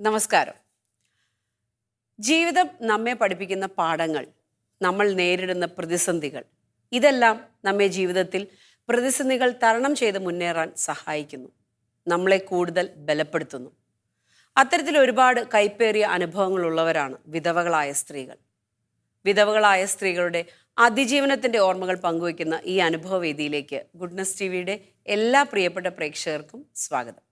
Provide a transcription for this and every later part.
നമസ്കാരം. ജീവിതം നമ്മെ പഠിപ്പിക്കുന്ന പാഠങ്ങൾ, നമ്മൾ നേരിടുന്ന പ്രതിസന്ധികൾ, ഇതെല്ലാം നമ്മെ ജീവിതത്തിൽ പ്രതിസന്ധികൾ തരണം ചെയ്ത് മുന്നേറാൻ സഹായിക്കുന്നു, നമ്മളെ കൂടുതൽ ബലപ്പെടുത്തുന്നു. അത്തരത്തിൽ ഒരുപാട് കൈപ്പേറിയ അനുഭവങ്ങളുള്ളവരാണ് വിധവകളായ സ്ത്രീകൾ. വിധവകളായ സ്ത്രീകളുടെ അതിജീവനത്തിൻ്റെ ഓർമ്മകൾ പങ്കുവയ്ക്കുന്ന ഈ അനുഭവവേദിയിലേക്ക് ഗുഡ്നസ് ടിവിയുടെ എല്ലാ പ്രിയപ്പെട്ട പ്രേക്ഷകർക്കും സ്വാഗതം.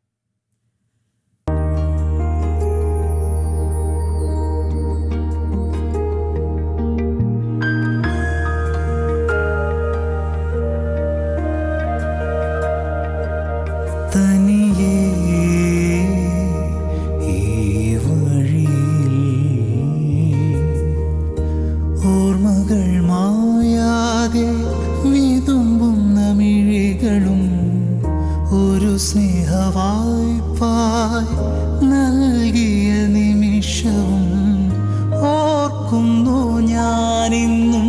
സ്നേഹവായ്പായി നൽകിയ നിമിഷവും ഓർക്കുന്നു ഞാനിന്നും,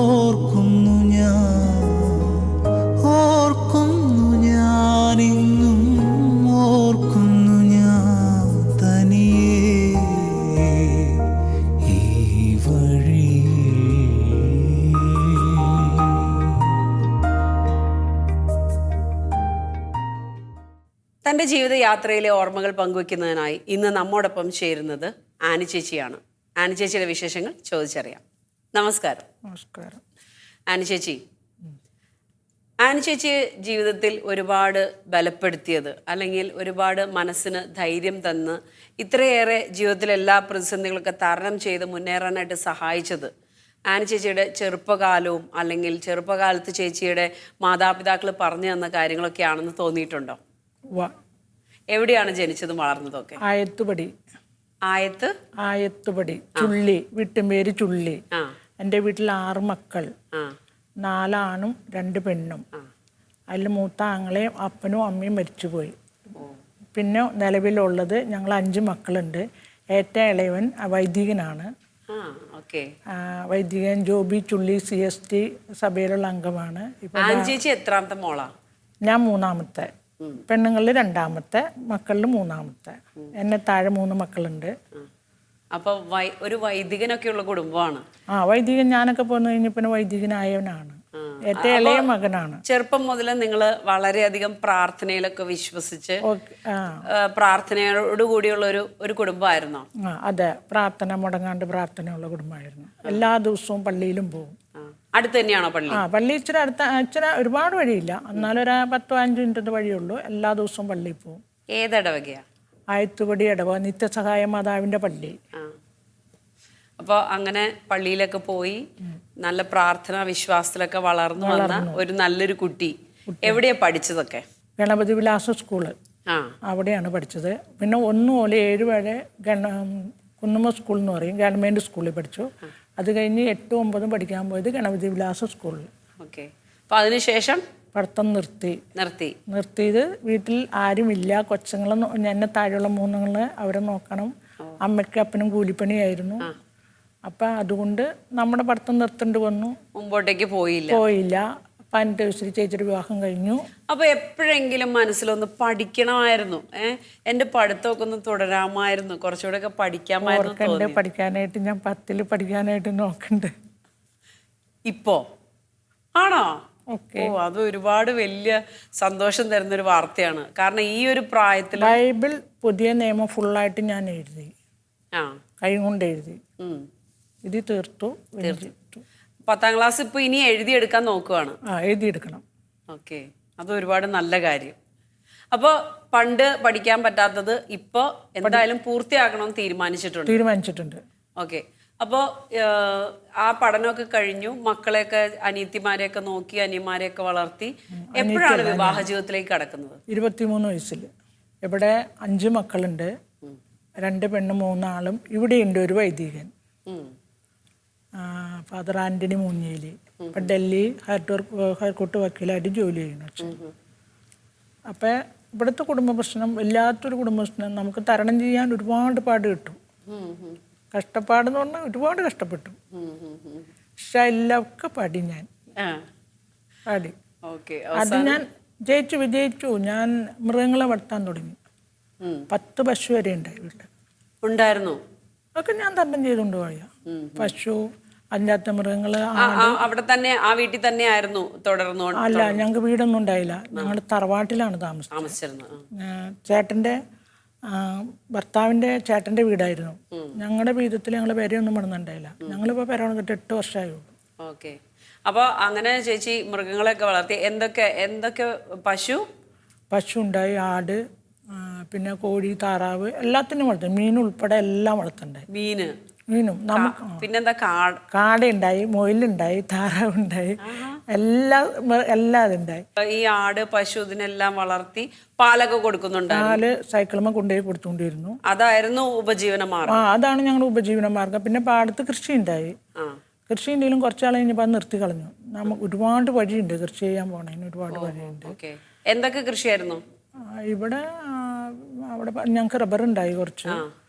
ഓർക്കുന്നു ഞാനിന്നും, ഓർക്കുന്നു ഞാൻ തനിയേ ഈ വഴി. തൻ്റെ ജീവിതയാത്രയിലെ ഓർമ്മകൾ പങ്കുവയ്ക്കുന്നതിനായി ഇന്ന് നമ്മോടൊപ്പം ചേരുന്നത് ആനി ചേച്ചിയാണ്. ആനി ചേച്ചിയുടെ വിശേഷങ്ങൾ ചോദിച്ചറിയാം. നമസ്കാരം. നമസ്കാരം. ആനി ചേച്ചി, ആനി ചേച്ചി ജീവിതത്തിൽ ഒരുപാട് ബലപ്പെടുത്തിയത്, അല്ലെങ്കിൽ ഒരുപാട് മനസ്സിന് ധൈര്യം തന്ന് ഇത്രയേറെ ജീവിതത്തിലെ എല്ലാ പ്രതിസന്ധികളൊക്കെ തരണം ചെയ്ത് മുന്നേറാനായിട്ട് സഹായിച്ചത് ആനി ചേച്ചിയുടെ ചെറുപ്പകാലവും അല്ലെങ്കിൽ ചെറുപ്പകാലത്ത് ചേച്ചിയുടെ മാതാപിതാക്കൾ പറഞ്ഞു തന്ന കാര്യങ്ങളൊക്കെയാണെന്ന് തോന്നിയിട്ടുണ്ടോ? എവിടെയാണ് ജനിച്ചതും വളർന്നതൊക്കെ? ആയത്തുപടി ചുള്ളി, വീട്ടുപേര് ചുള്ളി. എൻ്റെ വീട്ടിൽ 6 മക്കൾ, 4 ആണും 2 പെണ്ണും. അതിൽ മൂത്ത ആങ്ങളെയും അപ്പനും അമ്മയും മരിച്ചുപോയി. പിന്നെ നിലവിലുള്ളത് ഞങ്ങൾ 5 മക്കളുണ്ട്. ഏറ്റവും ഇളയവൻ വൈദികനാണ്. വൈദികൻ ജോബി ചുള്ളി CST സഭയിലുള്ള അംഗമാണ്. ചേച്ചി എത്രാമത്തെ മോളാ? ഞാൻ 3ാമത്തെ. പെണ്ണുങ്ങളിൽ 2ാമത്തെ, മക്കളിൽ 3ാമത്തെ. എന്നെ താഴെ 3 മക്കളുണ്ട്. അപ്പൊ ഒരു വൈദികനൊക്കെ ഉള്ള കുടുംബമാണ്. വൈദികൻ ഞാനൊക്കെ പോന്നു കഴിഞ്ഞപ്പോ വൈദികനായവനാണ്. ഏറ്റവും ഇളയ മകനാണ്. ചെറുപ്പം മുതൽ നിങ്ങൾ വളരെയധികം പ്രാർത്ഥനയിലൊക്കെ വിശ്വസിച്ച് പ്രാർത്ഥനയോട് കൂടിയുള്ള ഒരു കുടുംബമായിരുന്നോ? അതെ, പ്രാർത്ഥന മുടങ്ങാണ്ട് പ്രാർത്ഥനയുള്ള കുടുംബമായിരുന്നു. എല്ലാ ദിവസവും പള്ളിയിലും പോകും. അടുത്ത് തന്നെയാണോ പള്ളി? പള്ളി ഇച്ചിരി ഒരുപാട് വഴിയില്ല, എന്നാലും ഒരു 10-15 മിനിറ്റ് വഴിയുള്ളൂ. എല്ലാ ദിവസവും പള്ളിയിൽ പോകും. ഏതിടവകയാ? ആയത്തുപടി ഇടവ, നിത്യസഹായ മാതാവിന്റെ പള്ളി. അപ്പോൾ അങ്ങനെ പള്ളിയിലൊക്കെ പോയി നല്ല പ്രാർത്ഥന വിശ്വാസത്തിലൊക്കെ വളർന്നു വന്ന ഒരു നല്ലൊരു കുട്ടി. എവിടെയാ പഠിച്ചതൊക്കെ? ഗണപതി വിലാസ സ്കൂള്, അവിടെയാണ് പഠിച്ചത്. പിന്നെ 1 മുതൽ 7 വരെ കുന്നുമ്മ സ്കൂൾ എന്ന് പറയും, ഗവൺമെൻറ് സ്കൂളിൽ പഠിച്ചു. അത് കഴിഞ്ഞ് 8ഉം 9ഉം പഠിക്കാൻ പോയത് ഗണപതി വിലാസ സ്കൂളിൽ. ഓക്കെ. അപ്പോൾ അതിനുശേഷം പഠിത്തം നിർത്തിയത് വീട്ടിൽ ആരുമില്ല. കൊച്ചുങ്ങളും എന്നെ താഴെയുള്ള 3 അവരെ നോക്കണം. അമ്മയ്ക്ക് അപ്പനും കൂലിപ്പണിയായിരുന്നു. അപ്പം അതുകൊണ്ട് നമ്മുടെ പഠിത്തം നിർത്തേണ്ടി വന്നു. മുമ്പോട്ടേക്ക് പോയില്ല. 18 വയസ്സിൽ ചേച്ചിയുടെ വിവാഹം കഴിഞ്ഞു. അപ്പോൾ എപ്പോഴെങ്കിലും മനസ്സിലൊന്ന് പഠിക്കണമായിരുന്നു, എൻ്റെ പഠിത്തമൊക്കെ ഒന്ന് തുടരാമായിരുന്നു, കുറച്ചുകൂടെ ഒക്കെ പഠിക്കാമായിരുന്നു? പഠിക്കാനായിട്ട് ഞാൻ 10ൽ പഠിക്കാനായിട്ട് നോക്കണ്ട്. ഇപ്പോ ആണോ? ഓക്കെ. അത് ഒരുപാട് വലിയ സന്തോഷം തരുന്നൊരു വാർത്തയാണ്. കാരണം ഈ ഒരു പ്രായത്തിൽ ബൈബിൾ പുതിയ നിയമം ഫുള്ളായിട്ട് ഞാൻ എഴുതി, കൈ കൊണ്ട് എഴുതി. ഇത് തീർത്തു. 10ാം ക്ലാസ് ഇപ്പോൾ ഇനി എഴുതിയെടുക്കാൻ നോക്കുവാണ്. എഴുതിയെടുക്കണം. ഓക്കെ, അത് ഒരുപാട് നല്ല കാര്യം. അപ്പോൾ പണ്ട് പഠിക്കാൻ പറ്റാത്തത് ഇപ്പോൾ എന്തായാലും പൂർത്തിയാക്കണമെന്ന് തീരുമാനിച്ചിട്ടുണ്ട്. ഓക്കെ. അപ്പോൾ ആ പഠനമൊക്കെ കഴിഞ്ഞു, മക്കളെയൊക്കെ അനിയത്തിമാരെയൊക്കെ നോക്കി അനിയന്മാരെയൊക്കെ വളർത്തി എപ്പോഴാണ് വിവാഹ ജീവിതത്തിലേക്ക് കടക്കുന്നത്? 23 വയസ്സിൽ. ഇവിടെ 5 മക്കളുണ്ട്, 2 പെണ്ണും 3 ആളും. ഇവിടെയുണ്ട് ഒരു വൈദികൻ, ഫാദർ ആൻ്റണി മൂഞ്ഞേലി. ഇപ്പം ഡൽഹി ഹൈക്കോർട്ട് വക്കീലായിട്ട് ജോലി ചെയ്യുന്നു. അപ്പം ഇവിടുത്തെ കുടുംബ പ്രശ്നം വല്ലാത്തൊരു കുടുംബ പ്രശ്നം. നമുക്ക് തരണം ചെയ്യാൻ ഒരുപാട് പാട് കിട്ടും. കഷ്ടപ്പാടെന്ന് പറഞ്ഞാൽ ഒരുപാട് കഷ്ടപ്പെട്ടു. പക്ഷെ എല്ലാമൊക്കെ പാടി ഞാൻ പാടി. അത് ഞാൻ വിജയിച്ചു. ഞാൻ മൃഗങ്ങളെ വളർത്താൻ തുടങ്ങി. 10 പശു വരെ ഉണ്ടായി വീട്ടിൽ. ഉണ്ടായിരുന്നു. അതൊക്കെ ഞാൻ തണ്ടം ചെയ്തുകൊണ്ട് പോയ പശു, അഞ്ചാത്ത മൃഗങ്ങൾ. അവിടെ തന്നെ ആ വീട്ടിൽ തന്നെ ആയിരുന്നു തുടർന്നു? അല്ല, ഞങ്ങൾക്ക് വീടൊന്നും ഉണ്ടായില്ല. ഞങ്ങൾ തറവാട്ടിലാണ് താമസിച്ചിരുന്നത്. ചേട്ടൻ്റെ ഭർത്താവിൻ്റെ ചേട്ടൻ്റെ വീടായിരുന്നു. ഞങ്ങളുടെ വീതത്തിൽ ഞങ്ങൾ പെരയൊന്നും പണിതുണ്ടായില്ല. ഞങ്ങളിപ്പോൾ പെര വന്നിട്ട് 8 വർഷമായുള്ളൂ. ഓക്കെ. അപ്പോൾ അങ്ങനെ ചേച്ചി മൃഗങ്ങളെയൊക്കെ വളർത്തി. എന്തൊക്കെ പശു ഉണ്ടായി, ആട്, പിന്നെ കോഴി, താറാവ്, എല്ലാത്തിനും വളർത്തും. മീൻ ഉൾപ്പെടെ എല്ലാം വളർത്തുണ്ടായി. മീനും നമുക്ക് പിന്നെന്താ കാടയുണ്ടായി, മൊയിലുണ്ടായി, താറാവുണ്ടായി, എല്ലാം അതുണ്ടായി. ഈ ആട്, പശു ഇതിനെല്ലാം വളർത്തി പാലൊക്കെ കൊടുക്കുന്നുണ്ട്. പാല് സൈക്കിളുമ്മ കൊണ്ടുപോയി കൊടുത്തുകൊണ്ടിരുന്നു. അതായിരുന്നു ഉപജീവന മാർഗം. അതാണ് ഞങ്ങളുടെ ഉപജീവന മാർഗം. പിന്നെ പാടത്ത് കൃഷി ഉണ്ടായി. കൃഷി ഉണ്ടെങ്കിലും കുറച്ചാൾ കഴിഞ്ഞപ്പോൾ അത് നിർത്തി കളഞ്ഞു. നമുക്ക് ഒരുപാട് വഴിയുണ്ട് കൃഷി ചെയ്യാൻ പോണതിന്, ഒരുപാട് വഴിയുണ്ട്. എന്തൊക്കെ കൃഷിയായിരുന്നു ഇവിടെ? അവിടെ ഞങ്ങൾക്ക് റബ്ബർ ഉണ്ടായി കുറച്ച്.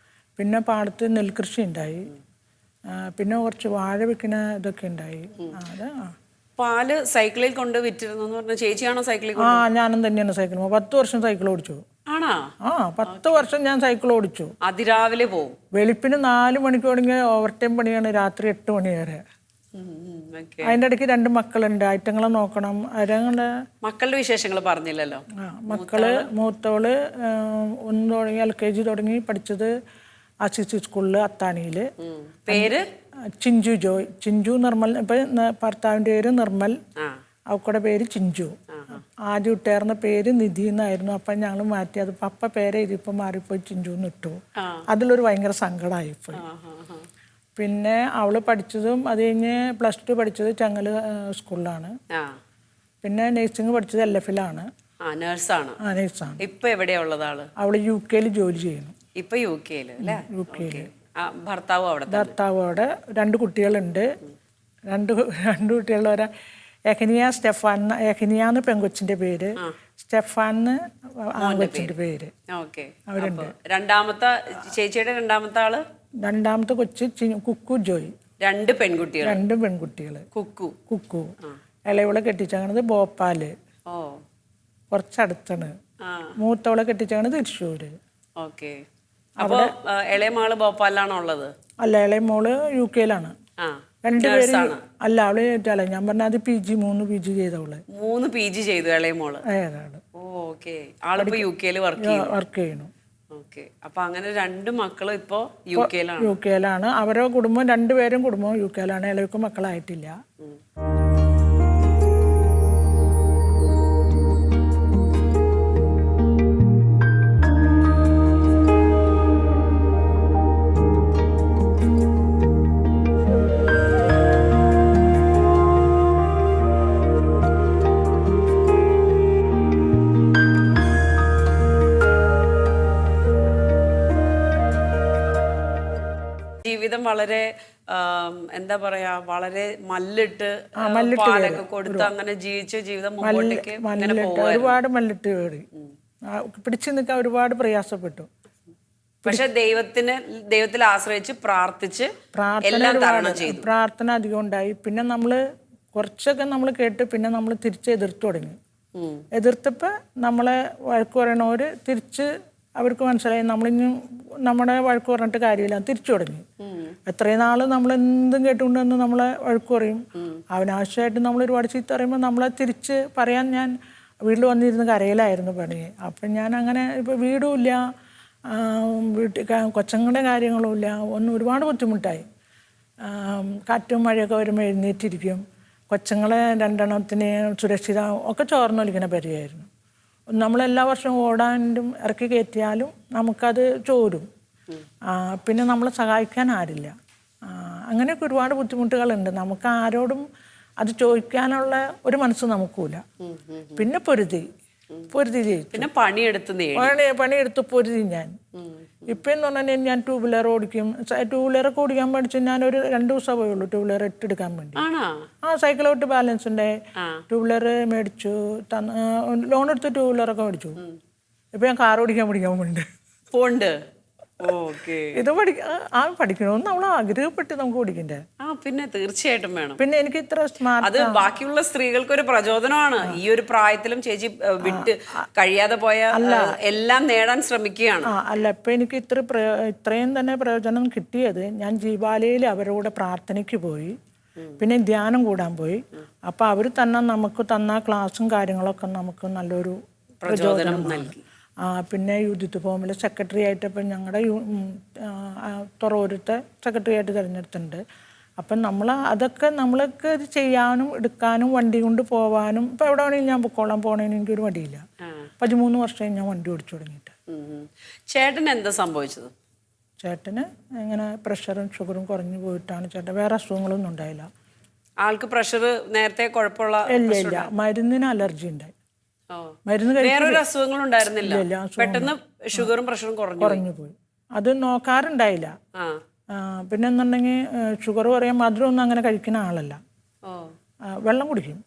പിന്നെ പാടത്ത് നെൽകൃഷി ഉണ്ടായി. പിന്നെ കുറച്ച് വാഴ വെക്കുന്ന ഇതൊക്കെ ഉണ്ടായി. പാല് സൈക്കിളിൽ കൊണ്ട് വിറ്റിരുന്നു എന്ന് പറഞ്ഞ ചേച്ചിയാണോ സൈക്കിളിൽ? ഞാനും തന്നെയാണ് സൈക്കിൾ. 10 വർഷം സൈക്കിൾ ഓടിച്ചു. 10 വർഷം ഞാൻ സൈക്കിൾ ഓടിച്ചു. അതിരാവിലെ പോവും. വെളുപ്പിന് 4 മണിക്ക് തുടങ്ങിയ ഓവർ ടൈം പണിയാണ് രാത്രി 8 മണി വരെ. അതിൻ്റെ ഇടയ്ക്ക് 2 മക്കളുണ്ട്, ഐറ്റങ്ങളെ നോക്കണം. മക്കളുടെ വിശേഷങ്ങൾ പറഞ്ഞില്ലല്ലോ. മൂത്തവള് 1 തുടങ്ങി LKG തുടങ്ങി പഠിച്ചത് ACC സ്കൂളിൽ അത്താണിയിൽ. പേര് ചിഞ്ചു ജോയ്. ചിഞ്ചു നിർമ്മൽ. ഇപ്പം ഭർത്താവിൻ്റെ പേര് നിർമ്മൽ, അവക്കടെ പേര് ചിഞ്ചു. ആദ്യം ഇട്ടായിരുന്ന പേര് നിധി എന്നായിരുന്നു. അപ്പം ഞങ്ങൾ മാറ്റി. അത് പപ്പ പേരെ ഇതിപ്പോൾ മാറിപ്പോയി ചിഞ്ചു എന്ന് ഇട്ടു. അതിലൊരു ഭയങ്കര സങ്കടമായിപ്പോയി. പിന്നെ അവള് പഠിച്ചതും അത് കഴിഞ്ഞ് +2 പഠിച്ചത് ചെങ്ങൽ സ്കൂളിലാണ്. പിന്നെ നഴ്സിംഗ് പഠിച്ചത് LF-ലാണ്. നേഴ്സാണ്. ഇപ്പൊ എവിടെയാ ഉള്ളത് ആള്? അവള് UK ജോലി ചെയ്യുന്നു. ഇപ്പൊ UK ഭർത്താവ് അവിടെ. 2 കുട്ടികളുണ്ട്. 2 കുട്ടികളുടെ എഹനിയാന്ന് പെങ്കൊച്ചിന്റെ പേര്, സ്റ്റെഫാന്ന് ആൺകൊച്ചിന്റെ പേര്. അവരുണ്ട്. രണ്ടാമത്തെ ചേച്ചിയുടെ രണ്ടാമത്തെ കൊച്ച് കുക്കു ജോയ്. 2 പെൺകുട്ടികൾ. കുക്കു. ഇളയവളെ കെട്ടിച്ചത് ഭോപ്പാല്, കുറച്ചടുത്താണ്. മൂത്തവളെ കെട്ടിച്ചത് തൃശ്ശൂര്. അപ്പൊ ഇളയ മകള് ഭോപ്പാലിലാണോ ഉള്ളത്? അല്ല, ഇളയ മോള് UK-ലാണ്. 2 പേര്. അല്ല, അവള് ഞാൻ പറഞ്ഞ അത് PG 3 PG ചെയ്തവള്. 3 PG ചെയ്തു ഇളയ മോള്. ആളിപ്പോ UK-ല് വർക്ക് ചെയ്യുന്നു. അപ്പൊ അങ്ങനെ 2 മക്കളും ഇപ്പൊ UK-ലാണ്. അവരുടെ കുടുംബം 2 പേരും കുടുംബം UK-ലാണ്. ഇളയക്കും മക്കളായിട്ടില്ല. ജീവിതം വളരെ എന്താ പറയാ, വളരെ മല്ലിട്ട് പാലൊക്കെ കൊടുത്ത് അങ്ങനെ ജീവിച്ച ജീവിതം മുമ്പോട്ടേക്ക് ഒരുപാട് മല്ലിട്ട് കയറി പിടിച്ചു നിൽക്കാൻ ഒരുപാട് പ്രയാസപ്പെട്ടു. പക്ഷെ ദൈവത്തിൽ ആശ്രയിച്ച് പ്രാർത്ഥിച്ച് എല്ലാം തരണം ചെയ്തു. പ്രാർത്ഥന അധികം ഉണ്ടായി. പിന്നെ നമ്മള് കുറച്ചൊക്കെ നമ്മൾ കേട്ട് പിന്നെ നമ്മൾ തിരിച്ച് എതിർത്തു തുടങ്ങി. എതിർത്തപ്പോൾ നമ്മളെ വഴക്ക് പറയണവര് തിരിച്ച് അവർക്ക് മനസ്സിലായി നമ്മളിനി നമ്മുടെ വഴക്ക് പറഞ്ഞിട്ട് കാര്യമില്ല, തിരിച്ചു തുടങ്ങി. എത്രയും നാൾ നമ്മൾ എന്തും കേട്ടുകൊണ്ടുവന്ന് നമ്മളെ വഴക്ക് പറയും. അവനാവശ്യമായിട്ട് നമ്മൾ ഒരുപാട് ചീത്ത പറയുമ്പോൾ നമ്മളെ തിരിച്ച് പറയാൻ ഞാൻ വീട്ടിൽ വന്നിരുന്ന് കരയിലായിരുന്നു പണി. അപ്പം ഞാൻ അങ്ങനെ ഇപ്പോൾ വീടും ഇല്ല, വീട്ടിൽ കൊച്ചങ്ങളുടെ കാര്യങ്ങളും ഇല്ല, ഒരുപാട് ബുദ്ധിമുട്ടായി. കാറ്റും മഴയൊക്കെ വരുമ്പോൾ എഴുന്നേറ്റിരിക്കും. കൊച്ചങ്ങളെ 2 സുരക്ഷിത ഒക്കെ ചോർന്നൊലിക്കുന്ന പരിയായിരുന്നു. നമ്മളെല്ലാ വർഷവും ഓടാനും ഇറക്കി കയറ്റിയാലും നമുക്കത് ചോരും. പിന്നെ നമ്മളെ സഹായിക്കാൻ ആരില്ല. അങ്ങനെയൊക്കെ ഒരുപാട് ബുദ്ധിമുട്ടുകളുണ്ട്. നമുക്ക് ആരോടും അത് ചോദിക്കാനുള്ള ഒരു മനസ്സ് നമുക്കൂല. പിന്നെ പൊരുതി ജയിച്ചു. പിന്നെ പണിയെടുത്ത് പൊരുതി ഞാൻ. ഇപ്പം എന്ന് പറഞ്ഞാൽ ഞാൻ 2 വീലർ ഓടിക്കും. 2 വീലറൊക്കെ ഓടിക്കാൻ പഠിച്ചു ഞാനൊരു 2 ദിവസം പോയുള്ളൂ 2 വീലർ ഇട്ടെടുക്കാൻ വേണ്ടി. സൈക്കിൾ വിട്ട് ബാലൻസ് ഉണ്ട്. 2 വീലർ മേടിച്ചു, ലോൺ എടുത്ത് 2 വീലറൊക്കെ മേടിച്ചു. ഇപ്പം ഞാൻ കാർ ഓടിക്കാൻ പഠിക്കാൻ വേണ്ടി ഓക്കെ. ഇത് പഠിക്കണമെന്ന് നമ്മൾ ആഗ്രഹപ്പെട്ട് നമുക്ക് പഠിക്കണ്ടേ. പിന്നെ തീർച്ചയായിട്ടും വേണം. പിന്നെ എനിക്ക് ഇത്ര സ്മാർട്ട്, അത് ബാക്കിയുള്ള സ്ത്രീകൾക്ക് ഒരു പ്രചോദനമാണ്. ഈ ഒരു പ്രായത്തിലും ചേച്ചി വിട്ട് കഴിയാതെ പോയ എല്ലാം നേടാൻ ശ്രമിക്കുകയാണ്. അല്ല, ഇപ്പൊ എനിക്ക് ഇത്രയും തന്നെ പ്രയോജനം കിട്ടിയത് ഞാൻ ജീവാലയിൽ അവരോട് പ്രാർത്ഥനയ്ക്ക് പോയി, പിന്നെ ധ്യാനം കൂടാൻ പോയി. അപ്പൊ അവർ തന്നെ നമുക്ക് തന്ന ക്ലാസ്സും കാര്യങ്ങളൊക്കെ നമുക്ക് നല്ലൊരു പ്രചോദനം നൽകി. പിന്നെ യൂത്ത് ഫോമിൽ സെക്രട്ടറി ആയിട്ട് ഇപ്പം ഞങ്ങളുടെ തുറവൂരത്തെ സെക്രട്ടറി ആയിട്ട് തിരഞ്ഞെടുത്തിട്ടുണ്ട്. അപ്പം അതൊക്കെ നമ്മൾക്ക് ഇത് ചെയ്യാനും എടുക്കാനും വണ്ടി കൊണ്ട് പോകാനും ഇപ്പം എവിടെ വേണമെങ്കിലും ഞാൻ പൊക്കോളാൻ പോകണേന് എനിക്കൊരു മടിയില്ല. 13 വർഷമായി ഞാൻ വണ്ടി ഓടിച്ചു തുടങ്ങിയിട്ട്. ചേട്ടന് എന്താ സംഭവിച്ചത്? ചേട്ടന് ഇങ്ങനെ പ്രഷറും ഷുഗറും കുറഞ്ഞു പോയിട്ടാണ് ചേട്ടൻ, വേറെ അസുഖങ്ങളൊന്നും ഉണ്ടായില്ല. ആൾക്ക് പ്രഷർ നേരത്തെ കുഴപ്പമുള്ള? ഇല്ല, മരുന്നിന് അലർജി ഉണ്ടായി. മരുന്ന് വേറൊരു അസുഖങ്ങളും ഉണ്ടായിരുന്നില്ല, പെട്ടെന്ന് ഷുഗറും പ്രഷറും കുറഞ്ഞു പോയി. അത് നോക്കാറുണ്ടായില്ല. പിന്നെ എന്നുണ്ടെങ്കിൽ ഷുഗർ പറയാൻ മധുരമൊന്നും അങ്ങനെ കഴിക്കുന്ന ആളല്ല. വെള്ളം കുടിക്കും,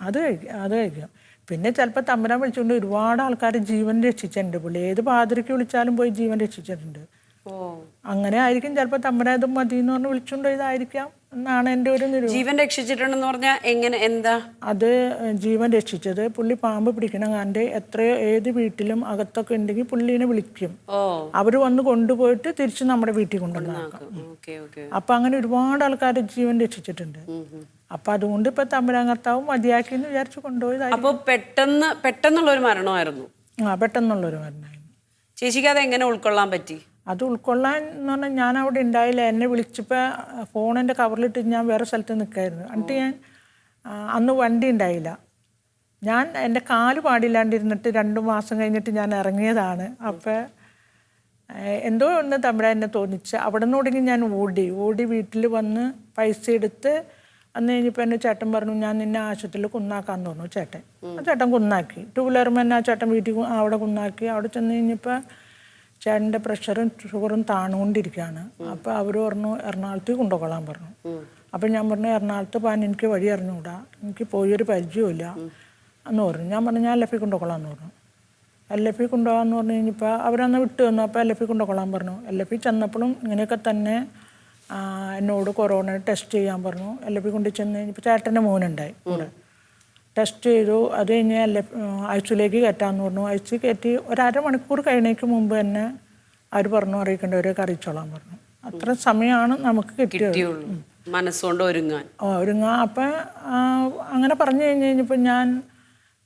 അത് കഴിക്കും. പിന്നെ ചിലപ്പോൾ തമ്പുരാൻ വിളിച്ചുകൊണ്ട് ഒരുപാട് ആൾക്കാർ ജീവൻ രക്ഷിച്ചിട്ടുണ്ട്. പുള്ളി ഏത് പാതിരയ്ക്ക് വിളിച്ചാലും പോയി ജീവൻ രക്ഷിച്ചിട്ടുണ്ട്. അങ്ങനെ ആയിരിക്കും ചിലപ്പോൾ തമ്പുരാൻ ഇത് മതി എന്ന് പറഞ്ഞ് വിളിച്ചുകൊണ്ട് ഇതായിരിക്കാം എന്നാണ് എൻ്റെ ഒരു ജീവൻ രക്ഷിച്ചിട്ടുണ്ടെന്ന് പറഞ്ഞാൽ എങ്ങനെ, എന്താ അത് ജീവൻ രക്ഷിച്ചത്? പുള്ളി പാമ്പ് പിടിക്കണം കണ്ട് എത്രയോ ഏത് വീട്ടിലും അകത്തൊക്കെ ഉണ്ടെങ്കിൽ പുള്ളിനെ വിളിക്കും. അവര് വന്ന് കൊണ്ടുപോയിട്ട് തിരിച്ച് നമ്മുടെ വീട്ടിൽ കൊണ്ടുവന്നാക്കാം. അപ്പൊ അങ്ങനെ ഒരുപാട് ആൾക്കാർ ജീവൻ രക്ഷിച്ചിട്ടുണ്ട്. അപ്പൊ അതുകൊണ്ട് ഇപ്പൊ തമ്പുരാൻ കർത്താവ് മതിയാക്കി എന്ന് വിചാരിച്ചു കൊണ്ടുപോയത്. അപ്പൊ പെട്ടെന്നുള്ളൊരു മരണമായിരുന്നു? പെട്ടെന്നുള്ളൊരു മരണമായിരുന്നു. ചേച്ചിക്ക് അത് എങ്ങനെ ഉൾക്കൊള്ളാൻ പറ്റി? അത് ഉൾക്കൊള്ളാൻ എന്ന് പറഞ്ഞാൽ ഞാൻ അവിടെ ഉണ്ടായില്ല. എന്നെ വിളിച്ചപ്പോൾ ഫോണിൻ്റെ കവറിലിട്ട് ഞാൻ വേറെ സ്ഥലത്ത് നിൽക്കായിരുന്നു. എന്നിട്ട് ഞാൻ അന്ന് വണ്ടി ഉണ്ടായില്ല. ഞാൻ എൻ്റെ കാല് പാടില്ലാണ്ടിരുന്നിട്ട് 2 മാസം കഴിഞ്ഞിട്ട് ഞാൻ ഇറങ്ങിയതാണ്. അപ്പോൾ എന്തോ ഒന്ന് തമ്പുരാൻ എന്നെ തോന്നിച്ച് അവിടെ നിന്ന് ഒടുങ്ങി ഞാൻ ഓടി വീട്ടിൽ വന്ന് പൈസ എടുത്ത് അന്ന് കഴിഞ്ഞപ്പോൾ എന്നെ ചേട്ടൻ പറഞ്ഞു, ഞാൻ നിന്നെ ആശുപത്രിയിൽ കുന്നാക്കാന്ന് പറഞ്ഞു. ചേട്ടൻ കുന്നാക്കി. 2 വീലറുമ്പോൾ എന്നെ ചേട്ടൻ വീട്ടിൽ അവിടെ കുന്നാക്കി. അവിടെ ചെന്ന് കഴിഞ്ഞപ്പോൾ ചേട്ടൻ്റെ പ്രഷറും ഷുഗറും താണുകൊണ്ടിരിക്കുകയാണ്. അപ്പോൾ അവർ പറഞ്ഞു എറണാകുളത്ത് കൊണ്ടുപോകാൻ പറഞ്ഞു. അപ്പം ഞാൻ പറഞ്ഞു എറണാകുളത്ത് പോകാൻ എനിക്ക് വഴി അറിഞ്ഞുകൂടാ, എനിക്ക് പോയൊരു പരിചയമില്ല എന്ന് പറഞ്ഞു. ഞാൻ പറഞ്ഞു ഞാൻ LFI കൊണ്ടുപോകാമെന്ന് പറഞ്ഞു. LFI കൊണ്ടുപോകാമെന്ന് പറഞ്ഞു കഴിഞ്ഞപ്പോൾ അവരന്ന് വിട്ടു വന്നു. അപ്പോൾ LFI കൊണ്ടുപോകാൻ പറഞ്ഞു. LFI ചെന്നപ്പോഴും ഇങ്ങനെയൊക്കെ തന്നെ എന്നോട് കൊറോണ ടെസ്റ്റ് ചെയ്യാൻ പറഞ്ഞു. LFI കൊണ്ട് ചെന്ന് കഴിഞ്ഞപ്പോൾ ചേട്ടൻ്റെ മോനുണ്ടായി കൂടെ. ടെസ്റ്റ് ചെയ്തു. അത് കഴിഞ്ഞ് ഐസിയിലേക്ക് കയറ്റാമെന്ന് പറഞ്ഞു. ഐസി കയറ്റി 1.5 മണിക്കൂർ കഴിഞ്ഞേക്ക് മുമ്പ് തന്നെ അവർ പറഞ്ഞു അറിയിക്കേണ്ടവരെയൊക്കെ അറിയിച്ചോളാൻ പറഞ്ഞു. അത്ര സമയമാണ് നമുക്ക് കിട്ടിയത് മനസ്സുകൊണ്ട് ഒരുങ്ങാൻ. അപ്പം അങ്ങനെ പറഞ്ഞു കഴിഞ്ഞപ്പോൾ ഞാൻ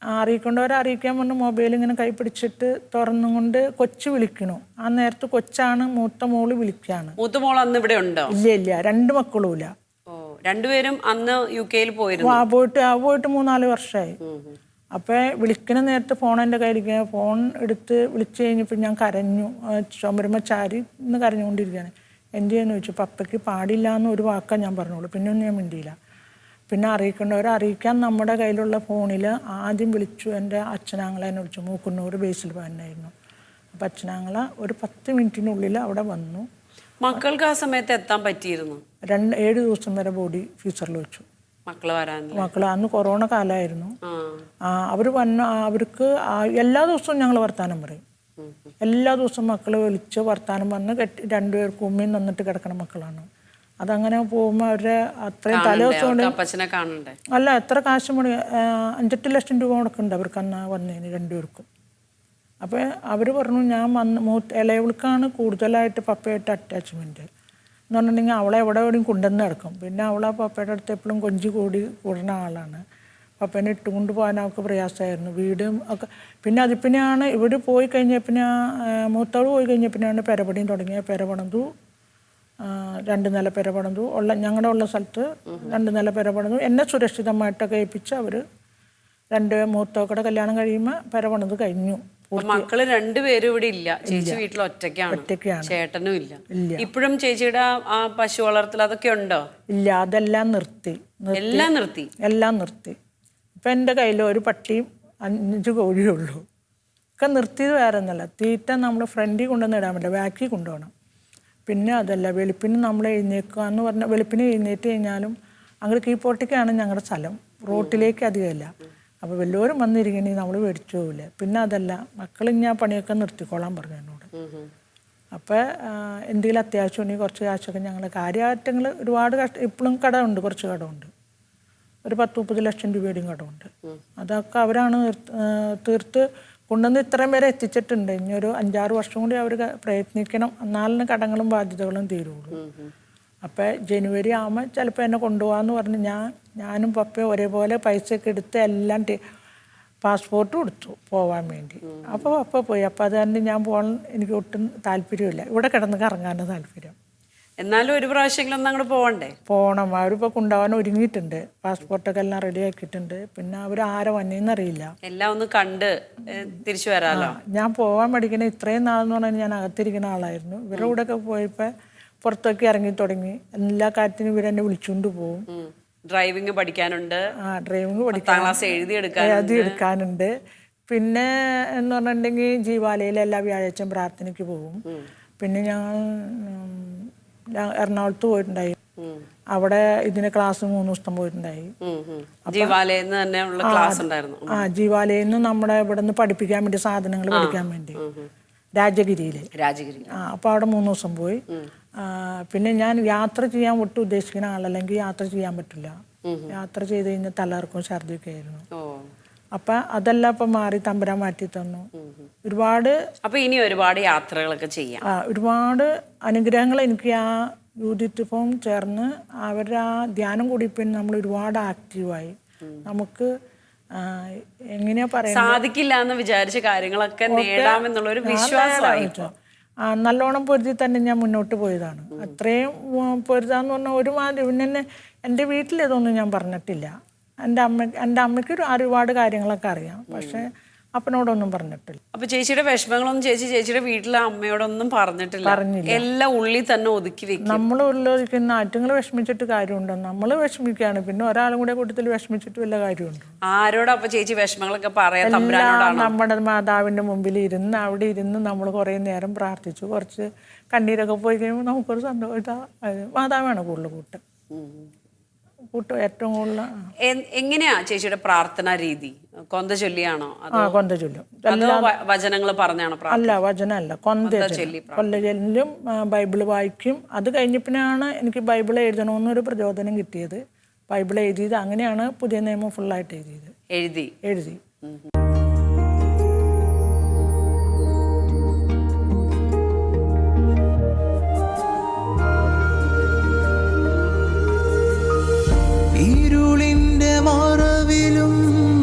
അറിയിക്കേണ്ടവരെ അറിയിക്കാൻ പറഞ്ഞു. മൊബൈൽ ഇങ്ങനെ കൈ പിടിച്ചിട്ട് തുറന്നുകൊണ്ട് കൊച്ചു വിളിക്കണു. ആ നേരത്ത് കൊച്ചാണ് മൂത്ത മോള് വിളിക്കുകയാണ്. മൂത്ത മോൾ അന്ന് ഇവിടെ ഉണ്ടോ? ഇല്ല, 2 മക്കളും ഇല്ല. രണ്ടുപേരും അന്ന് UK പോയിരുന്നു. പോയിട്ട് 3-4 വർഷമായി. അപ്പോൾ വിളിക്കുന്ന നേരത്തെ ഫോൺ എൻ്റെ കയ്യിലിരിക്കുക. ഫോൺ എടുത്ത് വിളിച്ചു കഴിഞ്ഞപ്പോൾ ഞാൻ കരഞ്ഞു. ചുമരുമ്മ ചാരി ഇന്ന് കരഞ്ഞുകൊണ്ടിരിക്കുകയാണ്. എന്ത് ചെയ്യാന്ന് ചോദിച്ചു. പപ്പയ്ക്ക് പാടില്ല എന്ന് ഒരു വാക്കാൻ ഞാൻ പറഞ്ഞോളൂ. പിന്നെ ഒന്നും ഞാൻ മിണ്ടിയില്ല. പിന്നെ അറിയിക്കേണ്ടവരെ അറിയിക്കാൻ നമ്മുടെ കയ്യിലുള്ള ഫോണിൽ ആദ്യം വിളിച്ചു. എൻ്റെ അച്ഛനാങ്ങളെ വിളിച്ചു. മൂക്കുന്നൂർ ബേസിൽ പോകാനായിരുന്നു. അപ്പം അച്ഛനാങ്ങള ഒരു 10 മിനിറ്റിനുള്ളിൽ അവിടെ വന്നു. മക്കൾക്ക് ആ സമയത്ത് എത്താൻ പറ്റിയിരുന്നു? 7 ദിവസം വരെ ബോഡി ഫ്രീസറിൽ വെച്ചു. മക്കൾ അന്ന് കൊറോണ കാലമായിരുന്നു. അവർ അവർക്ക് എല്ലാ ദിവസവും ഞങ്ങൾ വർത്താനം പറയും. എല്ലാ ദിവസവും മക്കൾ വിളിച്ച് വർത്താനം പറഞ്ഞ് 2 പേർക്ക് ഉമ്മയും തന്നിട്ട് കിടക്കണ മക്കളാണ്. അതങ്ങനെ പോകുമ്പോൾ അവരുടെ അത്രയും തലേദിവസം അല്ല എത്ര കാശ് 5-8 ലക്ഷം രൂപ മുടക്കുന്നുണ്ട് അവർക്ക് അന്ന് വന്നതിന് 2 പേർക്കും. അപ്പോൾ അവർ പറഞ്ഞു ഞാൻ ഇളയവൾക്കാണ് കൂടുതലായിട്ട് പപ്പയായിട്ട് അറ്റാച്ച്മെൻറ്റ് എന്ന് പറഞ്ഞിട്ടുണ്ടെങ്കിൽ അവളെ എവിടെയും കൊണ്ടുവന്ന് കിടക്കും. പിന്നെ അവളെ പപ്പയുടെ അടുത്ത് എപ്പോഴും കൂടുന്ന ആളാണ്. പപ്പേനെ ഇട്ടുകൊണ്ട് പോകാൻ അവൾക്ക് പ്രയാസമായിരുന്നു. വീടും ഒക്കെ. പിന്നെ അതിപ്പിന്നെയാണ് ഇവിടെ പോയി കഴിഞ്ഞാൽ പിന്നെ മൂത്തവൾ പോയി കഴിഞ്ഞാൽ പിന്നെയാണ് പെരപണിയും തുടങ്ങിയ പെരപണതു 2 നില പെരപണതു ഞങ്ങളുടെ ഉള്ള സ്ഥലത്ത് 2 നില പെരപണതു. എന്നെ സുരക്ഷിതമായിട്ടൊക്കെ ഏൽപ്പിച്ച് അവർ 2 മൂത്തവക്കടെ കല്യാണം കഴിയുമ്പോൾ പെരപണത് കഴിഞ്ഞു. മക്കള് 2 പേരും ഇവിടെ ഇല്ല. ചേച്ചി വീട്ടിൽ ഒറ്റയ്ക്കാണ്. ചേട്ടനും ഇല്ല. ഇപ്പോഴും ചേച്ചിയുടെ ആ പശു വളർത്തൽ അതൊക്കെ ഉണ്ടോ? ഇല്ല, അതെല്ലാം നിർത്തി. എല്ലാം നിർത്തി. ഇപ്പം എൻ്റെ കയ്യിൽ ഒരു പട്ടിയും 5 കോഴിയേ ഉള്ളൂ. ഒക്കെ നിർത്തിയത് വേറെ ഒന്നല്ല. തീറ്റ നമ്മൾ ഫ്രണ്ടിൽ കൊണ്ടുവന്ന് ഇടാൻ പറ്റില്ല, ബാക്കിൽ കൊണ്ടുപോകണം. പിന്നെ അതല്ല വെളുപ്പിന് നമ്മൾ എഴുന്നേക്കുക എന്ന് പറഞ്ഞാൽ വെളുപ്പിന് എഴുന്നേറ്റ് കഴിഞ്ഞാലും അങ്ങനെ കീഴ്പോട്ടിക്കാണ് ഞങ്ങളുടെ സ്ഥലം. റോട്ടിലേക്ക് അധികമില്ല. അപ്പോൾ വല്ലവരും വന്നിരിക്കണേ നമ്മൾ മേടിച്ചു പോകില്ല. പിന്നെ അതല്ല മക്കൾ ഞാൻ പണിയൊക്കെ നിർത്തിക്കോളാൻ പറഞ്ഞു എന്നോട്. അപ്പോൾ എന്തെങ്കിലും അത്യാവശ്യം ഉണ്ടെങ്കിൽ കുറച്ച് കാശൊക്കെ ഞങ്ങൾ കാര്യമാറ്റങ്ങൾ ഒരുപാട് ഇപ്പോഴും കടമുണ്ട്, കുറച്ച് കടമുണ്ട്. ഒരു 10-30 ലക്ഷം രൂപയുടെയും കടമുണ്ട്. അതൊക്കെ അവരാണ് തീർത്ത് കൊണ്ടുവന്ന് ഇത്രയും വരെ എത്തിച്ചിട്ടുണ്ട്. ഇനി ഒരു 5-6 വർഷം കൂടി അവർ പ്രയത്നിക്കണം, എന്നാലും കടങ്ങളും ബാധ്യതകളും തീരുള്ളൂ. അപ്പോൾ ജനുവരി ആകുമ്പോൾ ചിലപ്പോൾ എന്നെ കൊണ്ടുപോകാമെന്ന് പറഞ്ഞ് ഞാനും പപ്പയും ഒരേപോലെ പൈസയൊക്കെ എടുത്ത് എല്ലാം പാസ്പോർട്ട് കൊടുത്തു പോകാൻ വേണ്ടി. അപ്പോൾ പപ്പ പോയി. അപ്പോൾ അത് തന്നെ ഞാൻ പോകാൻ എനിക്ക് ഒട്ടും താല്പര്യമില്ല, ഇവിടെ കിടന്ന് കറങ്ങാനാണ് താല്പര്യം. എന്നാലും ഒരു പ്രാവശ്യമെങ്കിലും അങ്ങോട്ട് പോകണ്ടേ? പോകണം. അവരിപ്പോൾ കൊണ്ടുപോകാൻ ഒരുങ്ങിയിട്ടുണ്ട്, പാസ്പോർട്ടൊക്കെ എല്ലാം റെഡി ആക്കിയിട്ടുണ്ട്. പിന്നെ അവർ ആരെ വന്നേന്നറിയില്ല, എല്ലാം ഒന്ന് കണ്ട് തിരിച്ചു വരാമല്ലോ. ഞാൻ പോകാൻ പഠിക്കണ ഇത്രയും നാളെന്ന് പറഞ്ഞാൽ ഞാൻ അകത്തിരിക്കുന്ന ആളായിരുന്നു. ഇവരുടെ കൂടെ ഒക്കെ പോയപ്പോൾ പുറത്തൊക്കെ ഇറങ്ങി തുടങ്ങി. എല്ലാ കാര്യത്തിനും ഇവരെന്നെ വിളിച്ചുകൊണ്ട് പോകും. ഡ്രൈവിംഗ് പഠിക്കാനുണ്ട്, ഡ്രൈവിംഗ് ക്ലാസ് എടുക്കാനുണ്ട്. പിന്നെ എന്ന് പറഞ്ഞിട്ടുണ്ടെങ്കിൽ ജീവാലയിൽ എല്ലാ വ്യാഴാഴ്ചയും പ്രാർത്ഥനയ്ക്ക് പോകും. പിന്നെ ഞാൻ എറണാകുളത്ത് പോയിട്ടുണ്ടായി, അവിടെ ഇതിന് ക്ലാസ് 3 ദിവസം പോയിട്ടുണ്ടായി. ജീവാലയിൽ നിന്ന് ക്ലാസ് ഉണ്ടായിരുന്നു. ജീവാലയിൽ നിന്ന് നമ്മുടെ ഇവിടെ നിന്ന് പഠിപ്പിക്കാൻ വേണ്ടി, സാധനങ്ങൾ പഠിക്കാൻ വേണ്ടി രാജഗിരിയിൽ. അപ്പോൾ അവിടെ 3 ദിവസം പോയി. പിന്നെ ഞാൻ യാത്ര ചെയ്യാൻ ഒട്ടും ഉദ്ദേശിക്കുന്ന ആളല്ലെങ്കിൽ യാത്ര ചെയ്യാൻ പറ്റില്ല. യാത്ര ചെയ്ത് കഴിഞ്ഞാൽ തലകറക്കവും ഛർദിയൊക്കെ ആയിരുന്നു. അപ്പം അതെല്ലാം ഇപ്പം മാറി തമ്പുരാൻ മാറ്റി തന്നു. ഒരുപാട് ഇനി ഒരുപാട് യാത്രകളൊക്കെ ചെയ്യാം. ഒരുപാട് അനുഗ്രഹങ്ങൾ എനിക്ക് ആ യൂതിത്വം ചേർന്ന് അവരുടെ ആ ധ്യാനം കൂടി പിന്നെ നമ്മൾ ഒരുപാട് ആക്റ്റീവായി. നമുക്ക് എങ്ങനെയാ പറയുക, സാധിക്കില്ല എന്ന് വിചാരിച്ച കാര്യങ്ങളൊക്കെ നേടാമെന്നുള്ളൊരു വിശ്വാസമായി. നല്ലോണം പൊരുതി തന്നെ ഞാൻ മുന്നോട്ട് പോയതാണ്. അത്രയും പൊരുതാന്ന് പറഞ്ഞാൽ ഒരുമാതിരി. പിന്നെ എൻ്റെ വീട്ടിലിതൊന്നും ഞാൻ പറഞ്ഞിട്ടില്ല. എൻ്റെ അമ്മയ്ക്ക് ഒരുപാട് കാര്യങ്ങളൊക്കെ അറിയാം, പക്ഷേ അപ്പനോടൊന്നും പറഞ്ഞിട്ടില്ല. അപ്പൊ ചേച്ചിയുടെ വിഷമങ്ങളൊന്നും ചേച്ചിയുടെ വീട്ടിലെ അമ്മയോടൊന്നും പറഞ്ഞില്ല? എല്ലാം ഉള്ളിൽ തന്നെ ഒതുക്കി വെക്കും. നമ്മൾ ഉള്ളിൽ ആറ്റുങ്ങൾ വിഷമിച്ചിട്ട് കാര്യമുണ്ടോ? നമ്മൾ വിഷമിക്കുകയാണ്, പിന്നെ ഒരാളും കൂടെ കൂട്ടത്തിൽ വിഷമിച്ചിട്ട് വല്ല കാര്യമുണ്ടോ? ആരോടാ അപ്പൊ ചേച്ചി വിഷമങ്ങളൊക്കെ പറയാം? നമ്മുടെ മാതാവിന്റെ മുമ്പിൽ ഇരുന്ന് അവിടെ ഇരുന്ന് നമ്മൾ കുറേ നേരം പ്രാർത്ഥിച്ചു. കുറച്ച് കണ്ണീരൊക്കെ പോയി കഴിയുമ്പോൾ നമുക്കൊരു സന്തോഷം. മാതാവാണ് കൂടുതൽ കൂട്ടം ഏറ്റവും കൂടുതൽ. എങ്ങനെയാ ചേച്ചിയുടെ പ്രാർത്ഥനാ രീതി? കൊന്ത ചൊല്ലിയാണോ? കൊന്ത ചൊല്ലും. വചനങ്ങൾ പറഞ്ഞാണോ? അല്ല, വചനമല്ല, കൊന്ത ചൊല്ലും. ബൈബിള് വായിക്കും. അത് കഴിഞ്ഞപ്പിനാണ് എനിക്ക് ബൈബിൾ എഴുതണമെന്നൊരു പ്രചോദനം കിട്ടിയത്. ബൈബിൾ എഴുതിയത് അങ്ങനെയാണ്. പുതിയ നിയമം ഫുള്ളായിട്ട് എഴുതി. ഇരുളിന്റെ മറവിലും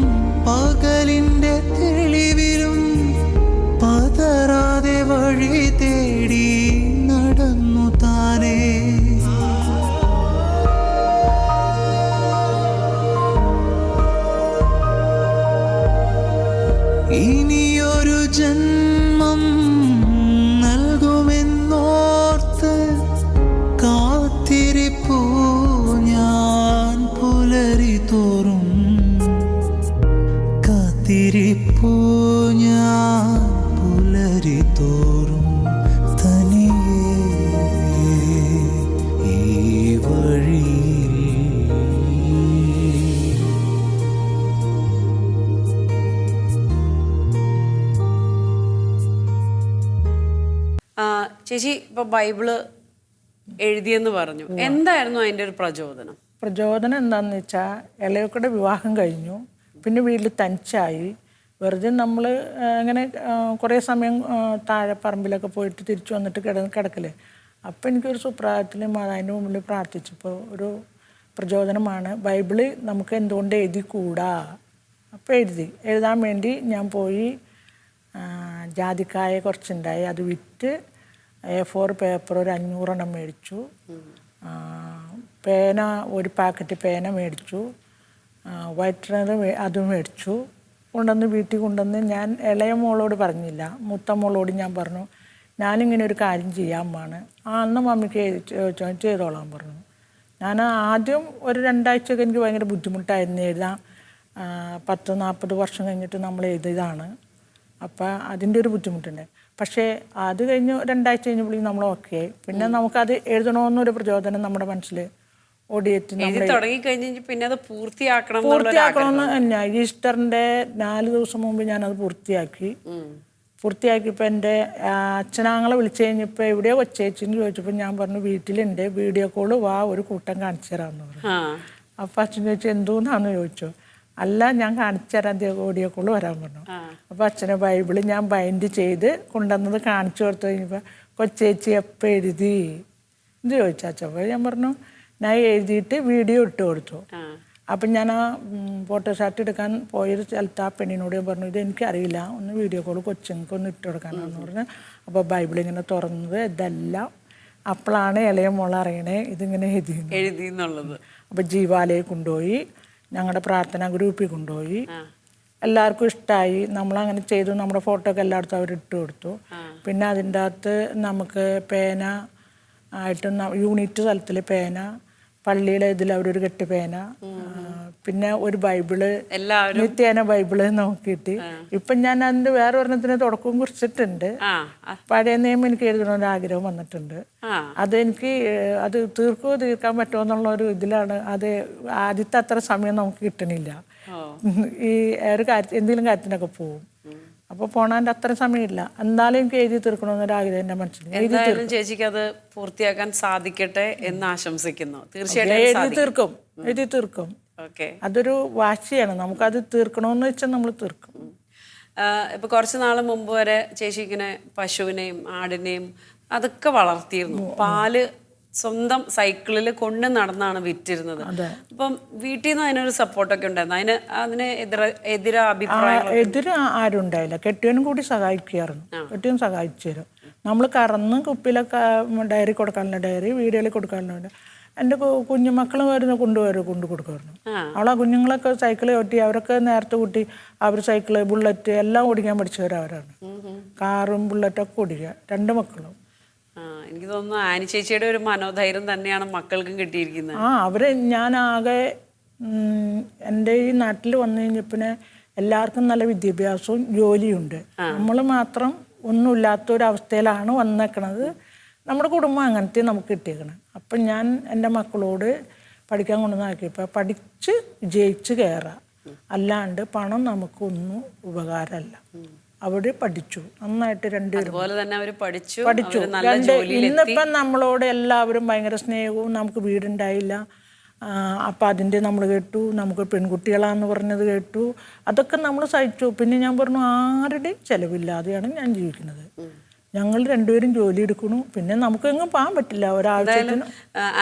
പകലിന്റെ തെളിവിലും പതറാതെ വഴി തേടി നടന്നു താനേ. ഇനിയൊരു ജന്മം നൽകുമെന്നോർത്ത് കാത്തിരിപ്പൂ ഞാൻ പുലരിതോറും. കാത്തിരിപ്പൂ ഞാൻ പുലരിതോറും തനിയേ ഈ വഴിയിൽ. ചേച്ചി ഇപ്പൊ ബൈബിള് എഴുതിയെന്ന് പറഞ്ഞു, എന്തായിരുന്നു അതിന്റെ ഒരു പ്രചോദനം? പ്രചോദനം എന്താണെന്ന് വെച്ചാൽ, ഇളയക്കൂടെ വിവാഹം കഴിഞ്ഞു. പിന്നെ വീട്ടിൽ തനിച്ചായി. വെറുതെ നമ്മൾ അങ്ങനെ കുറേ സമയം താഴെ പറമ്പിലൊക്കെ പോയിട്ട് തിരിച്ചു വന്നിട്ട് കിടക്കല്. അപ്പോൾ എനിക്കൊരു സുപ്രഭാതത്തിൽ മാതാവിൻ്റെ മുമ്പിൽ പ്രാർത്ഥിച്ചപ്പോൾ ഒരു പ്രചോദനമാണ്, ബൈബിള് നമുക്ക് എന്തുകൊണ്ട് എഴുതിക്കൂടാ? അപ്പോൾ എഴുതാൻ വേണ്ടി ഞാൻ പോയി. ജാതിക്കായ കുറച്ചുണ്ടായി, അത് വിറ്റ് A4 പേപ്പർ ഒരു 500 എണ്ണം മേടിച്ചു. പേന ഒരു പാക്കറ്റ് പേന മേടിച്ചു. വൈറ്റ്നർ അതും മേടിച്ചു. കൊണ്ടുവന്ന് വീട്ടിൽ കൊണ്ടുവന്ന് ഞാൻ ഇളയ മോളോട് പറഞ്ഞില്ല, മൂത്ത മോളോട് ഞാൻ പറഞ്ഞു, ഞാനിങ്ങനെ ഒരു കാര്യം ചെയ്യാമാണ്. അന്ന് മമ്മിക്ക് ചെയ്തോളാൻ പറഞ്ഞു. ഞാൻ ആദ്യം ഒരു 2 ആഴ്ചയൊക്കെ എനിക്ക് ഭയങ്കര ബുദ്ധിമുട്ടായിരുന്നു എഴുതാൻ. 10-40 വർഷം കഴിഞ്ഞിട്ട് നമ്മൾ എഴുതിയതാണ്. അപ്പോൾ അതിൻ്റെ ഒരു ബുദ്ധിമുട്ടുണ്ട്. പക്ഷേ അത് കഴിഞ്ഞ് 2 ആഴ്ച കഴിഞ്ഞപ്പോഴേക്കും നമ്മൾ ഓക്കെ ആയി. പിന്നെ നമുക്കത് എഴുതണമെന്നൊരു പ്രചോദനം നമ്മുടെ മനസ്സിൽ ഓടിയെത്തി. പിന്നെ അത് പൂർത്തിയാക്കണമെന്ന് തന്നെ. ഈസ്റ്ററിൻ്റെ 4 ദിവസം മുമ്പ് ഞാനത് പൂർത്തിയാക്കി. പൂർത്തിയാക്കിയപ്പോൾ എൻ്റെ അച്ഛനാങ്ങളെ വിളിച്ചു കഴിഞ്ഞപ്പോൾ എവിടെയോ കൊച്ചേച്ചിന്ന് ചോദിച്ചപ്പോൾ ഞാൻ പറഞ്ഞു വീട്ടിലുണ്ട്, വീഡിയോ കോള് വാ ഒരു കൂട്ടം കാണിച്ചു തരാമെന്ന് പറഞ്ഞു. അപ്പോൾ അച്ഛൻ ചോദിച്ചു എന്തോന്നാന്ന് ചോദിച്ചു. അല്ല ഞാൻ കാണിച്ചു തരാം, ഓഡിയോ കോള് വരാൻ പറഞ്ഞു. അപ്പോൾ അച്ഛനെ ബൈബിള് ഞാൻ ബൈൻഡ് ചെയ്ത് കൊണ്ടുവന്നത് കാണിച്ചു കൊടുത്തു കഴിഞ്ഞപ്പോൾ കൊച്ചേച്ചി എപ്പോൾ എഴുതി ഇത് ചോദിച്ചു അച്ഛൻ. അപ്പോൾ ഞാൻ പറഞ്ഞു ഞാൻ എഴുതിയിട്ട് വീഡിയോ ഇട്ട് കൊടുത്തു. അപ്പം ഞാൻ ആ ഫോട്ടോഷാറ്റ് എടുക്കാൻ പോയൊരു സ്ഥലത്ത് ആ പെണ്ണിനോട് ഞാൻ പറഞ്ഞു ഇത് എനിക്കറിയില്ല, ഒന്ന് വീഡിയോ കോൾ കൊച്ചുങ്ങൾക്ക് ഒന്ന് ഇട്ട് കൊടുക്കാനാന്ന് പറഞ്ഞു. അപ്പോൾ ബൈബിൾ ഇങ്ങനെ തുറന്നത് ഇതെല്ലാം അപ്പോഴാണ് ഇളയ മോൾ അറിയണേ ഇതിങ്ങനെ എഴുതി എന്നുള്ളത്. അപ്പോൾ ജീവാലയെ കൊണ്ടുപോയി, ഞങ്ങളുടെ പ്രാർത്ഥനാ ഗ്രൂപ്പിൽ കൊണ്ടുപോയി, എല്ലാവർക്കും ഇഷ്ടമായി. നമ്മളങ്ങനെ ചെയ്തു, നമ്മുടെ ഫോട്ടോ ഒക്കെ എല്ലായിടത്തും അവർ ഇട്ട് കൊടുത്തു. പിന്നെ അതിൻ്റെ അകത്ത് നമുക്ക് പേന ആയിട്ട് യൂണിറ്റ് തലത്തിൽ പേന, പള്ളിയിലെ ഇതിൽ അവരൊരു കെട്ട് പേന, പിന്നെ ഒരു ബൈബിള്, നിത്യേന ബൈബിള് നോക്കിയിട്ട്. ഇപ്പം ഞാൻ അതിൻ്റെ വേറെ ഒരെണ്ണത്തിന് തുടക്കവും കുറിച്ചിട്ടുണ്ട്. പഴയ നിയമം എനിക്ക് എഴുതണമെന്ന് ആഗ്രഹം വന്നിട്ടുണ്ട്. അതെനിക്ക് അത് തീർക്കാൻ പറ്റുമോ എന്നുള്ള ഒരു ഇതിലാണ്. അത് ആദ്യത്തെ അത്ര സമയം നമുക്ക് കിട്ടണില്ല. ഈ ഒരു എന്തെങ്കിലും കാര്യത്തിനൊക്കെ പോവും. അപ്പോൾ പോണാൻ്റെ അത്ര സമയമില്ല. എന്നാലും എനിക്ക് എഴുതി തീർക്കണമെന്നൊരാഗ്രഹം എൻ്റെ മനസ്സിൽ. എന്തായാലും ചേച്ചിക്ക് അത് പൂർത്തിയാക്കാൻ സാധിക്കട്ടെ എന്ന് ആശംസിക്കുന്നു. തീർച്ചയായിട്ടും എഴുതി തീർക്കും. ഓക്കെ, അതൊരു വാശിയാണ്, നമുക്കത് തീർക്കണമെന്ന് വെച്ചാൽ നമ്മൾ തീർക്കും. ഇപ്പൊ കുറച്ച് നാൾ മുമ്പ് വരെ ചേച്ചി ഇങ്ങനെ പശുവിനെയും ആടിനെയും അതൊക്കെ വളർത്തിയിരുന്നു. പാല് സ്വന്തം സൈക്കിളിൽ കൊണ്ട് നടന്നാണ് വിറ്റിരുന്നത്. അപ്പം വീട്ടിൽ നിന്ന് അതിനൊരു സപ്പോർട്ടൊക്കെ ഉണ്ടായിരുന്നു. അതിന് എതിര അഭിപ്രായം എതിര് ആരും ഉണ്ടായില്ല. കെട്ടിയവനും കൂടി സഹായിക്കായിരുന്നു. കെട്ടിയവൻ സഹായിച്ചു തരും. നമ്മൾ കറന്ന് കുപ്പിയിലൊക്കെ ഡയറി കൊടുക്കാനുള്ള ഡയറി, വീഡിയോയിൽ കൊടുക്കാനുള്ള എൻ്റെ കുഞ്ഞുമക്കൾ വരുന്ന കൊണ്ടു കൊടുക്കുമായിരുന്നു. അവളാ കുഞ്ഞുങ്ങളൊക്കെ സൈക്കിൾ ഓട്ടി, അവരൊക്കെ നേരത്തെ കൂട്ടി അവർ സൈക്കിള്, ബുള്ളറ്റ് എല്ലാം ഓടിക്കാൻ പഠിച്ചവരവരാണ്. കാറും ബുള്ളറ്റൊക്കെ ഓടിക്കുക, 2 മക്കളും. എനിക്ക് തോന്നുന്നു ആനി ചേച്ചിയുടെ ഒരു മനോധൈര്യം തന്നെയാണ് മക്കൾക്കും കിട്ടിയിരിക്കുന്നത്. അവര് ഞാൻ ആകെ എൻ്റെ ഈ നാട്ടിൽ വന്നു കഴിഞ്ഞപ്പോൾ എല്ലാവർക്കും നല്ല വിദ്യാഭ്യാസവും ജോലിയുണ്ട്. നമ്മൾ മാത്രം ഒന്നുമില്ലാത്തൊരവസ്ഥയിലാണ് വന്നേക്കണത്. നമ്മുടെ കുടുംബം അങ്ങനത്തെ നമുക്ക് കിട്ടിയേക്കണം. അപ്പം ഞാൻ എൻ്റെ മക്കളോട് പഠിക്കാൻ കൊണ്ടുവന്നാക്കിയപ്പോൾ പഠിച്ച് ജയിച്ച് കയറാം, അല്ലാണ്ട് പണം നമുക്കൊന്നും ഉപകാരമല്ല. അവിടെ പഠിച്ചു നന്നായിട്ട്, രണ്ടുപേരും പഠിച്ചു. ഇന്നിപ്പം നമ്മളോട് എല്ലാവരും ഭയങ്കര സ്നേഹവും. നമുക്ക് വീടുണ്ടായില്ല, അപ്പം അതിൻ്റെ നമ്മൾ കേട്ടു. നമുക്ക് പെൺകുട്ടികളാന്ന് പറഞ്ഞത് കേട്ടു. അതൊക്കെ നമ്മൾ സഹിച്ചു. പിന്നെ ഞാൻ പറഞ്ഞു ആരുടെയും ചിലവില്ലാതെയാണ് ഞാൻ ജീവിക്കുന്നത്. ഞങ്ങൾ രണ്ടുപേരും ജോലി എടുക്കണു. പിന്നെ നമുക്കെങ്ങും പോകാൻ പറ്റില്ല ഒരാഴ്ചത്തിന്.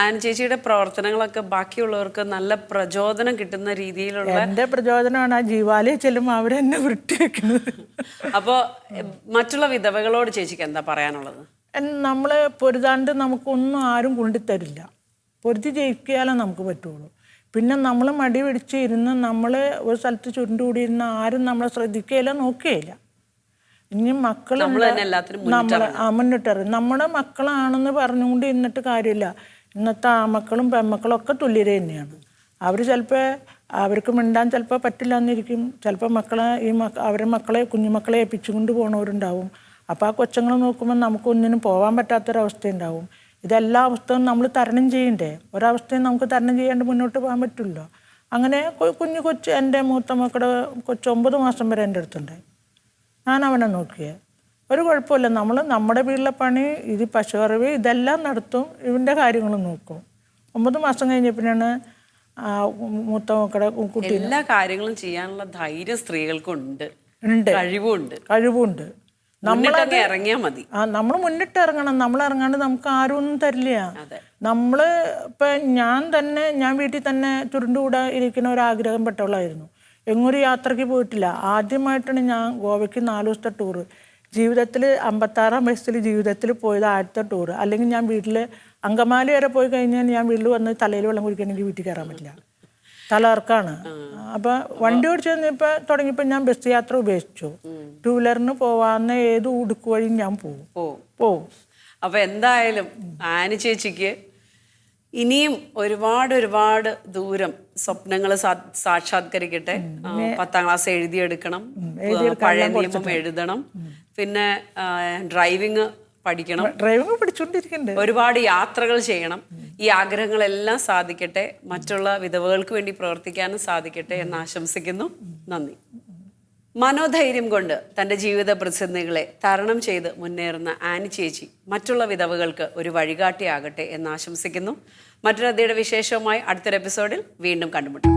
ആനി ചേച്ചിയുടെ പ്രവർത്തനങ്ങളൊക്കെ ബാക്കിയുള്ളവർക്ക് നല്ല പ്രചോദനം കിട്ടുന്ന രീതിയിലുള്ള. എൻ്റെ പ്രചോദനമാണ് ആ ജീവാലയം ചെല്ലുമ്പോൾ അവരെന്നെ വൃത്തിവെക്കുന്നത്. അപ്പോൾ മറ്റുള്ള വിധവകളോട് ചേച്ചിക്ക് എന്താ പറയാനുള്ളത്? നമ്മൾ പൊരുതാണ്ട് നമുക്കൊന്നും ആരും കൊണ്ടുതരില്ല. പൊരുതി ജയിക്കാലേ നമുക്ക് പറ്റുള്ളൂ. പിന്നെ നമ്മൾ മടി പിടിച്ച് ഇരുന്ന് നമ്മൾ ഒരു സ്ഥലത്ത് ചുരുണ്ടുകൂടിയിരുന്ന ആരും നമ്മളെ ശ്രദ്ധിക്കുകയില്ല, നോക്കുകയില്ല. ഇനി മക്കൾ മുന്നിട്ടറിയും. നമ്മുടെ മക്കളാണെന്ന് പറഞ്ഞുകൊണ്ട് ഇരുന്നിട്ട് കാര്യമില്ല. ഇന്നത്തെ ആമക്കളും പെമ്മക്കളും ഒക്കെ തുല്യത തന്നെയാണ്. അവർ ചിലപ്പോൾ അവർക്ക് മിണ്ടാൻ ചിലപ്പോൾ പറ്റില്ല എന്നിരിക്കും. ചിലപ്പോൾ അവരുടെ മക്കളെ കുഞ്ഞുമക്കളെ ഏൽപ്പിച്ചുകൊണ്ട് പോകണവരുണ്ടാവും. അപ്പോൾ ആ കൊച്ചുങ്ങളെ നോക്കുമ്പോൾ നമുക്കൊന്നിനും പോകാൻ പറ്റാത്തൊരവസ്ഥ ഉണ്ടാവും. ഇതെല്ലാ അവസ്ഥയും നമ്മൾ തരണം ചെയ്യണ്ടേ. ഒരവസ്ഥയും നമുക്ക് തരണം ചെയ്യാണ്ട് മുന്നോട്ട് പോകാൻ പറ്റില്ലല്ലോ. അങ്ങനെ കൊച്ച് എൻ്റെ മൂത്ത മക്കളുടെ കൊച്ച് 9 മാസം വരെ എൻ്റെ അടുത്തുണ്ടായി. ഞാൻ അവനെ നോക്കിയേ, ഒരു കുഴപ്പമില്ല. നമ്മൾ നമ്മുടെ വീട്ടിലെ പണി, ഇത് പശുകറവ് ഇതെല്ലാം നടത്തും, ഇവൻ്റെ കാര്യങ്ങളും നോക്കും. 9 മാസം കഴിഞ്ഞപ്പോഴാണ് മൂത്ത മക്കളുടെ കുട്ടി. എല്ലാ കാര്യങ്ങളും ചെയ്യാനുള്ള ധൈര്യം സ്ത്രീകൾക്കുണ്ട്, കഴിവുണ്ട്. നമ്മളത് ഇറങ്ങിയാൽ മതി. നമ്മൾ മുന്നിട്ട് ഇറങ്ങണം. നമ്മൾ ഇറങ്ങാണ്ട് നമുക്ക് ആരും ഒന്നും തരില്ല. നമ്മൾ ഇപ്പം ഞാൻ വീട്ടിൽ തന്നെ ചുരുണ്ടുകൂടെ ഇരിക്കുന്ന ഒരാഗ്രഹം പെട്ടവളായിരുന്നു. എങ്ങൊരു യാത്രയ്ക്ക് പോയിട്ടില്ല. ആദ്യമായിട്ടാണ് ഞാൻ ഗോവയ്ക്ക് 4 ദിവസത്തെ ടൂറ്. ജീവിതത്തിൽ 56-ാം വയസ്സിൽ ജീവിതത്തിൽ പോയത് ആദ്യത്തെ ടൂറ്. അല്ലെങ്കിൽ ഞാൻ വീട്ടിൽ അങ്കമാലി വരെ പോയി കഴിഞ്ഞാൽ ഞാൻ വീട്ടിൽ വന്ന് തലയിൽ വെള്ളം കുടിക്കണമെങ്കിൽ വീട്ടിൽ കയറാൻ പറ്റില്ല, തലകർക്കാണ്. അപ്പോൾ വണ്ടി ഓടിച്ച് തുടങ്ങിയപ്പോൾ ഞാൻ ബസ് യാത്ര ഉപേക്ഷിച്ചു. 2 വീലറിന് പോവാന്ന ഏത് ഉടുക്ക് വഴി ഞാൻ പോവും. അപ്പോൾ എന്തായാലും ആനി ചേച്ചിക്ക് ഇനിയും ഒരുപാട് ദൂരം സ്വപ്നങ്ങൾ സാക്ഷാത്കരിക്കട്ടെ. 10ാം ക്ലാസ് എഴുതിയെടുക്കണം, പഴയ നിയമം എഴുതണം, പിന്നെ ഡ്രൈവിംഗ് പഠിക്കണം, പഠിച്ചുകൊണ്ടിരിക്കുന്നുണ്ട്, ഒരുപാട് യാത്രകൾ ചെയ്യണം. ഈ ആഗ്രഹങ്ങളെല്ലാം സാധിക്കട്ടെ. മറ്റുള്ള വിധവകൾക്ക് വേണ്ടി പ്രവർത്തിക്കാനും സാധിക്കട്ടെ എന്ന് ആശംസിക്കുന്നു. നന്ദി. മനോധൈര്യം കൊണ്ട് തൻ്റെ ജീവിത പ്രതിസന്ധികളെ തരണം ചെയ്ത് മുന്നേറുന്ന ആനി ചേച്ചി മറ്റുള്ള വിധവകൾക്ക് ഒരു വഴികാട്ടിയാകട്ടെ എന്ന് ആശംസിക്കുന്നു. മറ്റൊരു അതിയുടെ വിശേഷവുമായി അടുത്തൊരു എപ്പിസോഡിൽ വീണ്ടും കണ്ടുമുട്ടാം.